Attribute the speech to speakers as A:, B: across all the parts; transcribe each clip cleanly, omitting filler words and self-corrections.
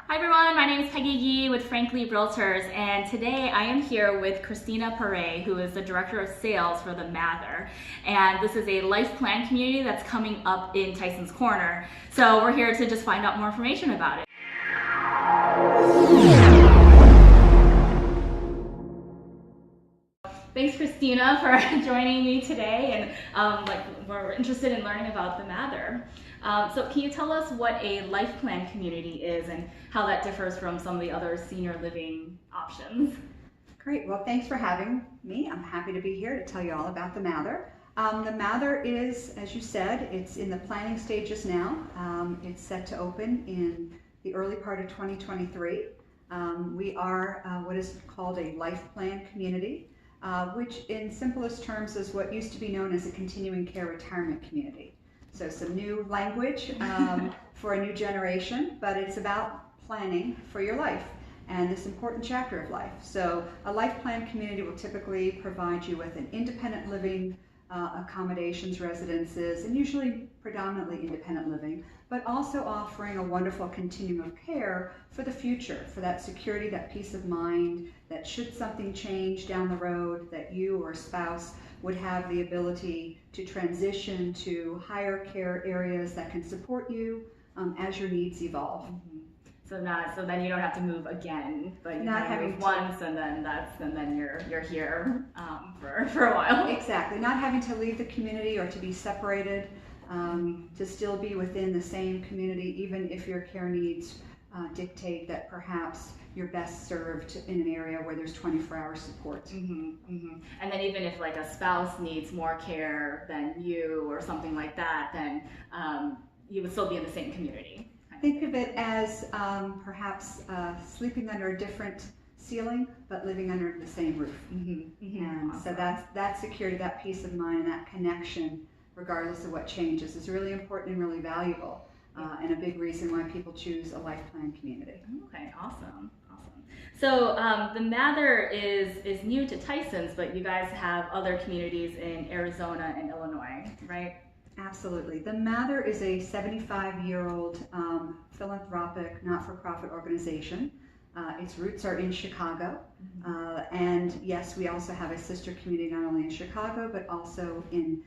A: Hi everyone, my name is Peggy Yee with Frankly Realtors, and today I am here with Kristina Pare, who is the Director of Sales for the Mather. And this is a life plan community that's coming up in Tysons Corner. So we're here to just find out more information about it. Thanks, Kristina, for joining me today, and we're interested in learning about the Mather. So can you tell us what a life plan community is and how that differs from some of the other senior living options?
B: Great, well thanks for having me. I'm happy to be here to tell you all about the Mather. The Mather is, as you said, it's in the planning stages now. It's set to open in the early part of 2023. We are what is called a life plan community, which in simplest terms is what used to be known as a continuing care retirement community. So some new language for a new generation, but it's about planning for your life and this important chapter of life. So a life plan community will typically provide you with an independent living accommodations, residences, and usually predominantly independent living, but also offering a wonderful continuum of care for the future, for that security, that peace of mind, that should something change down the road, that you or a spouse would have the ability to transition to higher care areas that can support you as your needs evolve.
A: Mm-hmm. So then you don't have to move again, but you
B: not
A: kind of
B: having
A: move once, and then you're here for a while.
B: Exactly, not having to leave the community or to be separated, to still be within the same community, even if your care needs dictate that perhaps you're best served in an area where there's 24-hour support.
A: Mm-hmm, mm-hmm. And then even if like a spouse needs more care than you or something like that, then you would still be in the same community.
B: Think of it as perhaps sleeping under a different ceiling, but living under the same roof.
A: Mm-hmm, mm-hmm.
B: And
A: awesome.
B: So that security, that peace of mind, and that connection, regardless of what changes, is really important and really valuable, and a big reason why people choose a life plan community.
A: Okay, awesome. So the Mather is new to Tysons, but you guys have other communities in Arizona and Illinois, right?
B: Absolutely. The Mather is a 75-year-old philanthropic, not-for-profit organization. Its roots are in Chicago, and yes, we also have a sister community not only in Chicago, but also in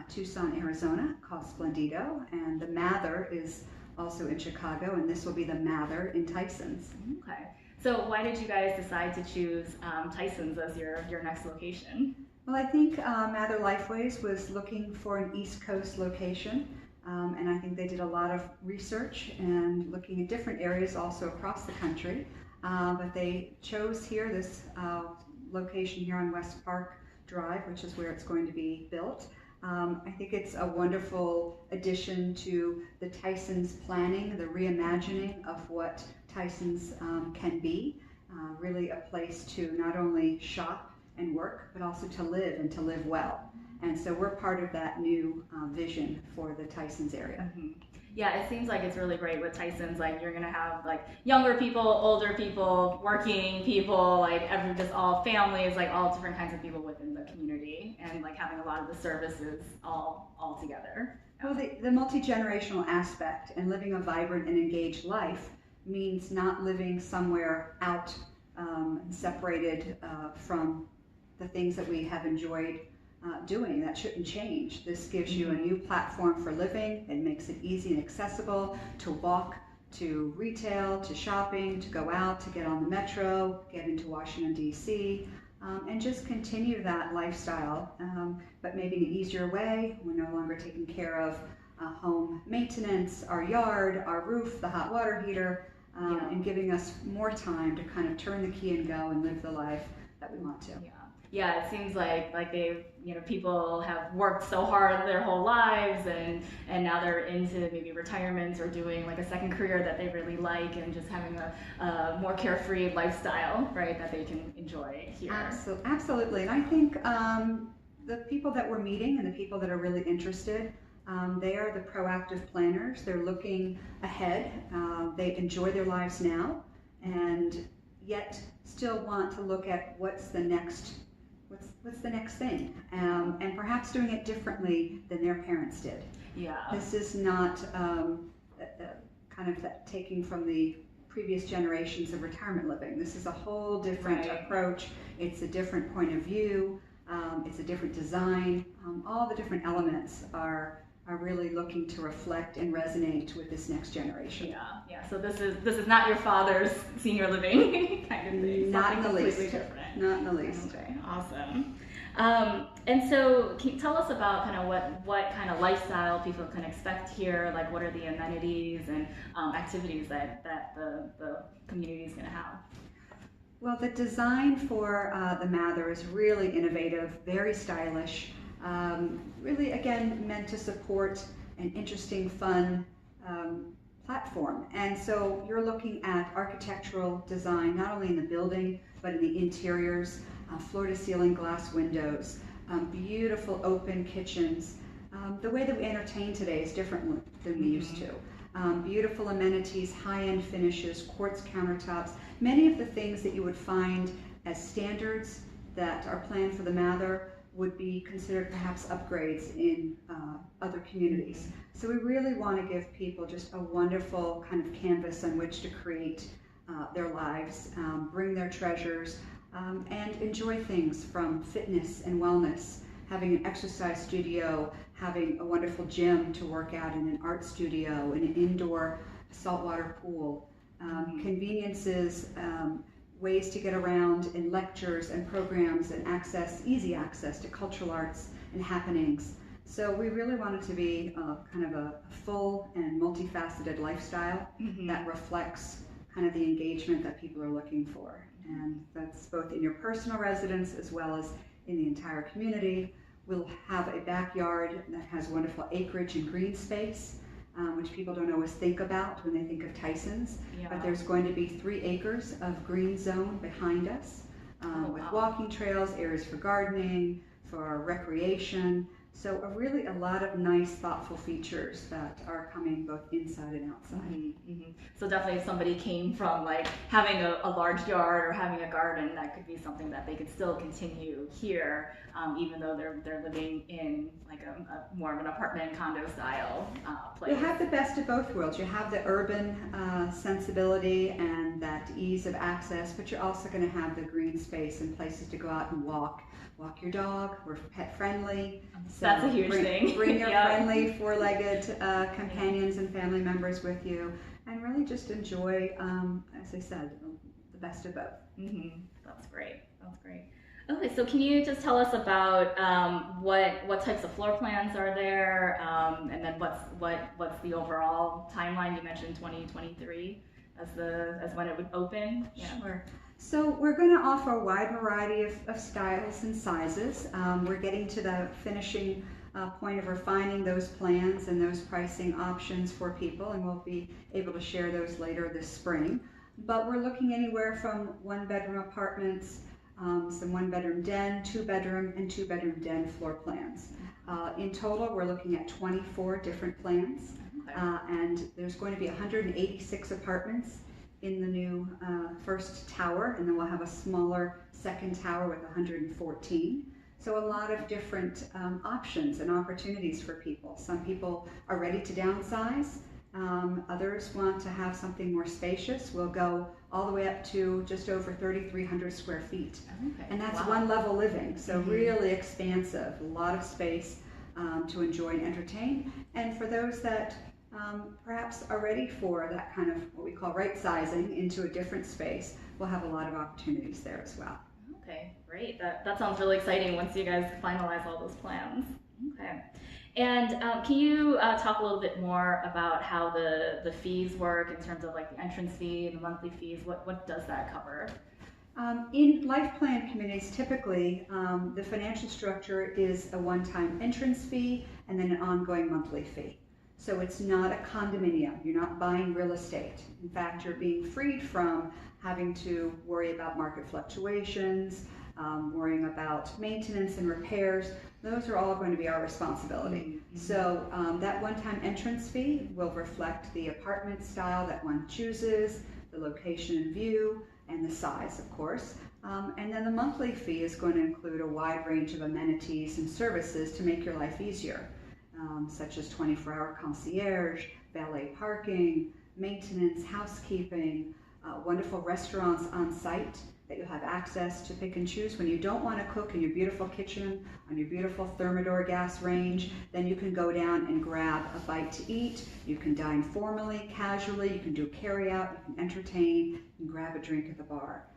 B: Tucson, Arizona, called Splendido, and the Mather is also in Chicago, and this will be the Mather in Tysons.
A: Okay. So why did you guys decide to choose Tysons as your next location?
B: Well, I think Mather Lifeways was looking for an East Coast location, and I think they did a lot of research and looking at different areas also across the country, but they chose here, this location here on West Park Drive, which is where it's going to be built. I think it's a wonderful addition to the Tysons planning, the reimagining of what Tysons can be, really a place to not only shop and work, but also to live and to live well. And so we're part of that new vision for the Tysons area.
A: Mm-hmm. Yeah, it seems like it's really great with Tysons. Like you're gonna have like younger people, older people, working people, like just all families, like all different kinds of people within the community, and like having a lot of the services all together.
B: Well, the multi-generational aspect and living a vibrant and engaged life means not living somewhere out separated from the things that we have enjoyed doing. That shouldn't change. This gives you a new platform for living. It makes it easy and accessible to walk, to retail, to shopping, to go out, to get on the metro, get into Washington, D.C., and just continue that lifestyle, but maybe in an easier way. We're no longer taking care of home maintenance, our yard, our roof, the hot water heater, and giving us more time to kind of turn the key and go and live the life that we want to.
A: Yeah, it seems like they've, people have worked so hard their whole lives, and now they're into maybe retirement or doing like a second career that they really like, and just having a more carefree lifestyle, right, that they can enjoy here.
B: Absolutely, and I think the people that we're meeting and the people that are really interested, they are the proactive planners. They're looking ahead. They enjoy their lives now, and yet still want to look at what's the next thing, and perhaps doing it differently than their parents did.
A: Yeah.
B: This is not kind of that taking from the previous generations of retirement living. This is a whole different approach. It's a different point of view. It's a different design. All the different elements are really looking to reflect and resonate with this next generation.
A: Yeah. So this is not your father's senior living kind of thing.
B: Not in the least.
A: Different.
B: Not in the least.
A: Okay, awesome. And so can you tell us about kind of what kind of lifestyle people can expect here? Like what are the amenities and activities that the community is going to have?
B: Well, the design for the Mather is really innovative, very stylish, really, again, meant to support an interesting, fun platform. And so you're looking at architectural design, not only in the building, but in the interiors, floor-to-ceiling glass windows, beautiful open kitchens. The way that we entertain today is different than we used to. Beautiful amenities, high-end finishes, quartz countertops, many of the things that you would find as standards that are planned for the Mather would be considered perhaps upgrades in other communities. So we really want to give people just a wonderful kind of canvas on which to create their lives, bring their treasures, and enjoy things from fitness and wellness, having an exercise studio, having a wonderful gym to work out in, an art studio, in an indoor saltwater pool, conveniences, ways to get around in lectures and programs and easy access to cultural arts and happenings. So we really want it to be kind of a full and multifaceted lifestyle that reflects kind of the engagement that people are looking for. And that's both in your personal residence as well as in the entire community. We'll have a backyard that has wonderful acreage and green space, which people don't always think about when they think of Tysons. But there's going to be 3 acres of green zone behind us with walking trails, areas for gardening, for recreation. So really a lot of nice, thoughtful features that are coming both inside and outside.
A: So definitely if somebody came from like having a large yard or having a garden, that could be something that they could still continue here, even though they're living in like a more of an apartment condo style place.
B: You have the best of both worlds. You have the urban sensibility and that ease of access, but you're also going to have the green space and places to go out and walk your dog. We're pet friendly. So
A: that's a huge thing.
B: Bring your friendly 4-legged companions and family members with you, and really just enjoy, as I said, the best of both.
A: That's great. Okay, so can you just tell us about what types of floor plans are there, and then what's the overall timeline? You mentioned 2023 as when it would open.
B: Sure. So we're going to offer a wide variety of styles and sizes. We're getting to the finishing point of refining those plans and those pricing options for people, and we'll be able to share those later this spring. But we're looking anywhere from 1-bedroom apartments, some 1-bedroom den, 2-bedroom, and 2-bedroom den floor plans. In total, we're looking at 24 different plans, and there's going to be 186 apartments in the new first tower, and then we'll have a smaller second tower with 114. So a lot of different options and opportunities for people. Some people are ready to downsize. Others want to have something more spacious. We'll go all the way up to just over 3,300 square feet. And that's one level living, so really expansive, a lot of space to enjoy and entertain. And for those that perhaps are ready for that kind of what we call right sizing into a different space, we'll have a lot of opportunities there as well.
A: Okay, great. That sounds really exciting once you guys finalize all those plans. Okay. And can you talk a little bit more about how the fees work in terms of like the entrance fee and the monthly fees? What does that cover?
B: In life plan communities, typically the financial structure is a one-time entrance fee and then an ongoing monthly fee. So it's not a condominium. You're not buying real estate. In fact, you're being freed from having to worry about market fluctuations, worrying about maintenance and repairs. Those are all going to be our responsibility. So that one-time entrance fee will reflect the apartment style that one chooses, the location and view, and the size, of course. And then the monthly fee is going to include a wide range of amenities and services to make your life easier. Such as 24-hour concierge, valet parking, maintenance, housekeeping, wonderful restaurants on site that you have access to pick and choose. When you don't want to cook in your beautiful kitchen, on your beautiful Thermador gas range, then you can go down and grab a bite to eat. You can dine formally, casually, you can do carry out, you can entertain, you can grab a drink at the bar.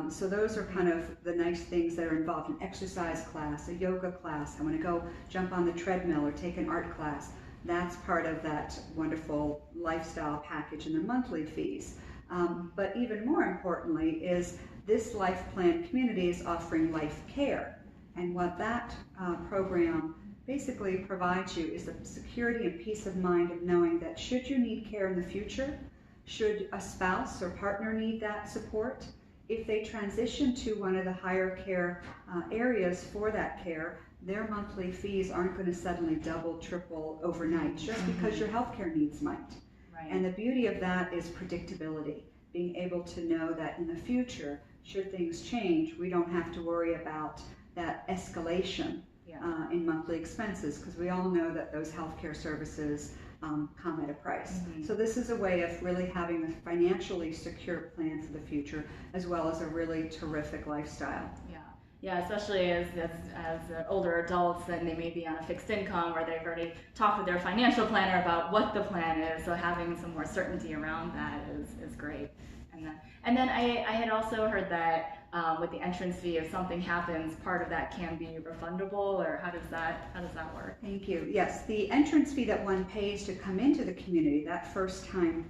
B: So those are kind of the nice things that are involved. An exercise class, a yoga class, I want to go jump on the treadmill or take an art class. That's part of that wonderful lifestyle package in the monthly fees. But even more importantly is this life plan community is offering life care. And what that program basically provides you is the security and peace of mind of knowing that should you need care in the future, should a spouse or partner need that support, if they transition to one of the higher care areas for that care, their monthly fees aren't going to suddenly double, triple overnight just because your healthcare needs might.
A: Right.
B: And the beauty of that is predictability, being able to know that in the future, should things change, we don't have to worry about that escalation in monthly expenses, because we all know that those healthcare services come at a price. So this is a way of really having a financially secure plan for the future, as well as a really terrific lifestyle.
A: Yeah, especially as older adults, then they may be on a fixed income, or they've already talked with their financial planner about what the plan is, so having some more certainty around that is great. And then I had also heard that with the entrance fee, if something happens, part of that can be refundable, or how does that work?
B: Thank you. Yes, the entrance fee that one pays to come into the community, that first time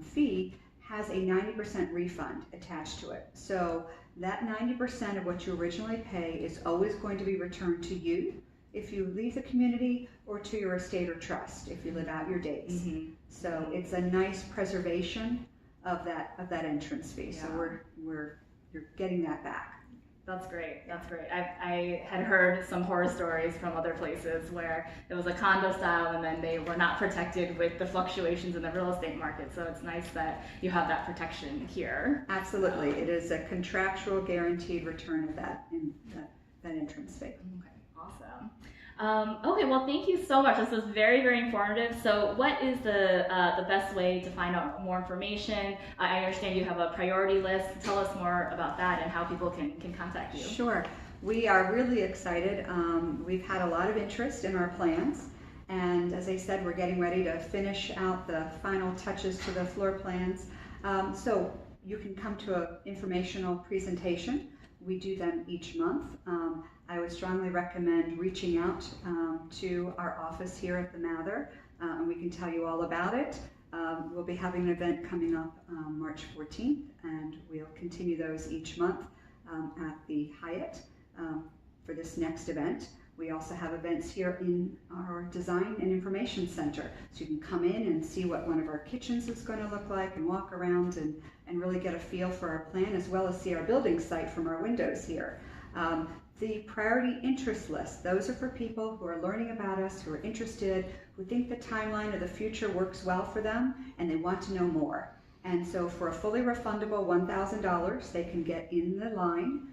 B: fee, has a 90% refund attached to it. So that 90% of what you originally pay is always going to be returned to you if you leave the community, or to your estate or trust if you live out your days. So it's a nice preservation of that entrance fee. So you're getting that back.
A: That's great. That's great. I had heard some horror stories from other places where it was a condo style and then they were not protected with the fluctuations in the real estate market. So it's nice that you have that protection here.
B: Absolutely. It is a contractual guaranteed return of that entrance fee.
A: Okay, awesome. Okay, well, thank you so much. This was very, very informative. So what is the best way to find out more information? I understand you have a priority list. Tell us more about that and how people can contact you.
B: Sure. We are really excited. We've had a lot of interest in our plans. And as I said, we're getting ready to finish out the final touches to the floor plans. So you can come to an informational presentation. We do them each month. I would strongly recommend reaching out to our office here at the Mather, and we can tell you all about it. We'll be having an event coming up March 14th, and we'll continue those each month at the Hyatt for this next event. We also have events here in our Design and Information Center, so you can come in and see what one of our kitchens is going to look like and walk around and really get a feel for our plan, as well as see our building site from our windows here. The priority interest list, those are for people who are learning about us, who are interested, who think the timeline of the future works well for them, and they want to know more. And so for a fully refundable $1,000, they can get in the line.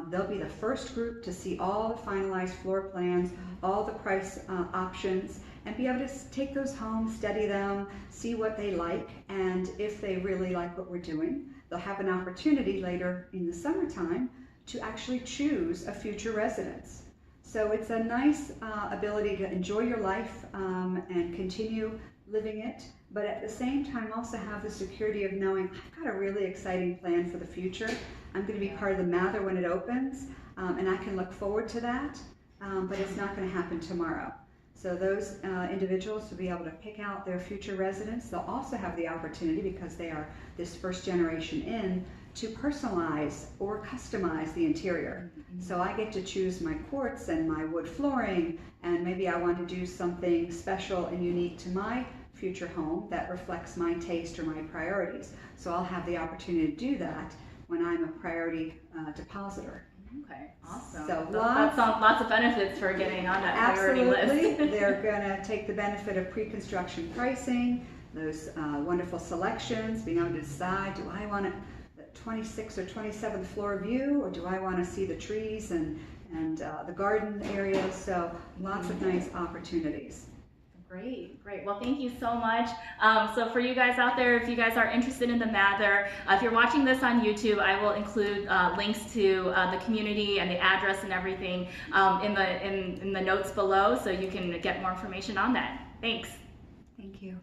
B: They'll be the first group to see all the finalized floor plans, all the price options, and be able to take those home, study them, see what they like, and if they really like what we're doing, they'll have an opportunity later in the summertime to actually choose a future residence. So it's a nice ability to enjoy your life and continue living it, but at the same time also have the security of knowing I've got a really exciting plan for the future. I'm going to be part of the Mather when it opens, and I can look forward to that, but it's not going to happen tomorrow. So those individuals will be able to pick out their future residence. They'll also have the opportunity, because they are this first generation in, to personalize or customize the interior. So I get to choose my quartz and my wood flooring, and maybe I want to do something special and unique to my future home that reflects my taste or my priorities. So I'll have the opportunity to do that when I'm a priority depositor.
A: Okay, awesome.
B: So
A: lots of benefits for getting on that priority list.
B: Absolutely. They're going to take the benefit of pre-construction pricing, those wonderful selections, being able to decide, do I want the 26th or 27th floor view, or do I want to see the trees and the garden areas? So lots of nice opportunities.
A: Great. Well, thank you so much. So for you guys out there, if you guys are interested in the Mather, if you're watching this on YouTube, I will include links to the community and the address and everything in the notes below, so you can get more information on that. Thanks.
B: Thank you.